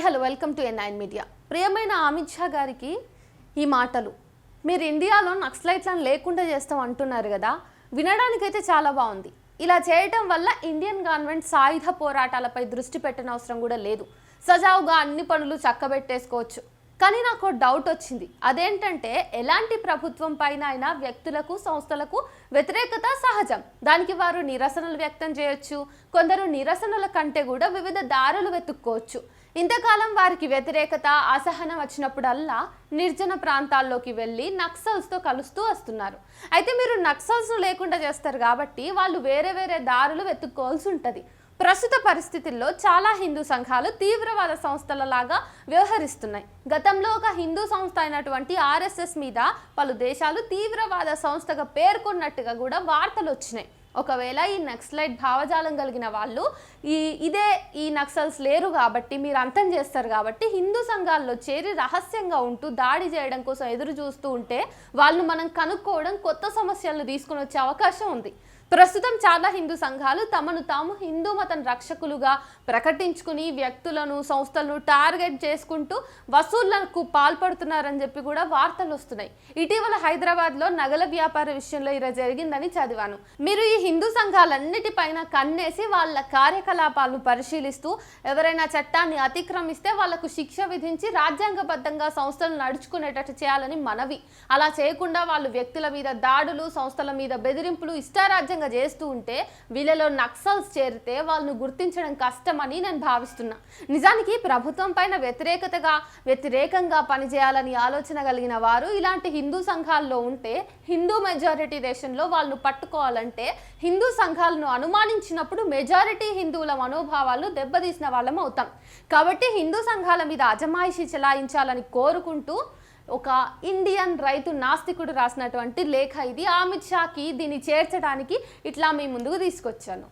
Hello welcome to N9 media. ప్రియమైన అమిత్ షా గారికి ఈ మాటలు, మీరు ఇండియాలో నక్సలైట్లను లేకుండా చేస్తాం అంటున్నారు కదా, వినడానికైతే చాలా బాగుంది. ఇలా చేయటం వల్ల ఇండియన్ గవర్నమెంట్ సాయుధ పోరాటాలపై దృష్టి పెట్టనవసరం కూడా లేదు, సజావుగా అన్ని పనులు చక్కబెట్టేసుకోవచ్చు. కానీ నాకు డౌట్ వచ్చింది. అదేంటంటే, ఎలాంటి ప్రభుత్వం పైన అయినా వ్యక్తులకు సంస్థలకు వ్యతిరేకత సహజం. దానికి వారు నిరసనలు వ్యక్తం చేయొచ్చు. కొందరు నిరసనల కంటే కూడా వివిధ దారులు వెతుక్కోవచ్చు. ఇంతకాలం వారికి వ్యతిరేకత అసహనం వచ్చినప్పుడల్లా నిర్జన ప్రాంతాల్లోకి వెళ్ళి నక్సల్స్తో కలుస్తూ వస్తున్నారు. అయితే మీరు నక్సల్స్ లేకుండా చేస్తారు కాబట్టి వాళ్ళు వేరే వేరే దారులు వెతుక్కోవాల్సి ఉంటుంది. ప్రస్తుత పరిస్థితుల్లో చాలా హిందూ సంఘాలు తీవ్రవాద సంస్థలలాగా వ్యవహరిస్తున్నాయి. గతంలో ఒక హిందూ సంస్థ అయినటువంటి ఆర్ఎస్ఎస్ మీద పలు దేశాలు తీవ్రవాద సంస్థగా పేర్కొన్నట్టుగా కూడా వార్తలు వచ్చినాయి. ఒకవేళ ఈ నక్సలైట్ భావజాలం కలిగిన వాళ్ళు ఈ నక్సల్స్ లేరు కాబట్టి, మీరు అంతం చేస్తారు కాబట్టి హిందూ సంఘాల్లో చేరి రహస్యంగా ఉంటూ దాడి చేయడం కోసం ఎదురు చూస్తూ ఉంటే వాళ్ళు మనం కనుక్కోవడం, కొత్త సమస్యలను తీసుకుని వచ్చే అవకాశం ఉంది. ప్రస్తుతం చాలా హిందూ సంఘాలు తమను తాము హిందూ మతం రక్షకులుగా ప్రకటించుకుని వ్యక్తులను సంస్థలను టార్గెట్ చేసుకుంటూ వసూళ్లకు పాల్పడుతున్నారని చెప్పి కూడా వార్తలు వస్తున్నాయి. ఇటీవల హైదరాబాద్లో నగల వ్యాపార విషయంలో ఇలా జరిగిందని చదివాను. మీరు ఈ హిందూ సంఘాలన్నిటిపైన కన్నేసి వాళ్ళ కార్యకలాపాలను పరిశీలిస్తూ ఎవరైనా చట్టాన్ని అతిక్రమిస్తే వాళ్లకు శిక్ష విధించి రాజ్యాంగబద్ధంగా సంస్థలు నడుచుకునేటట్టు చేయాలని మనవి. అలా చేయకుండా వాళ్ళు వ్యక్తుల మీద దాడులు, సంస్థల మీద బెదిరింపులు ఇష్టారాజ్యంగా చేస్తూ ఉంటే వీళ్ళలో నక్సల్స్ చేరితే వాళ్ళను గుర్తించడం కష్టమని నేను భావిస్తున్నా. నిజానికి ప్రభుత్వం పైన వ్యతిరేకంగా పనిచేయాలని ఆలోచన కలిగిన వారు ఇలాంటి హిందూ సంఘాల్లో ఉంటే, హిందూ మెజారిటీ దేశంలో వాళ్ళను పట్టుకోవాలంటే హిందూ సంఘాలను అనుమానించినప్పుడు మెజారిటీ హిందువుల మనోభావాలు దెబ్బతీసిన వాళ్ళం అవుతాం. కాబట్టి హిందూ సంఘాల మీద అజమాయిషీ చెలాయించాలని కోరుకుంటూ ఒక ఇండియన్ రైతు నాస్తికుడు రాసినటువంటి లేఖ ఇది. అమిత్ షాకి దీన్ని చేర్చడానికి ఇట్లా మీ ముందుకు తీసుకొచ్చాను.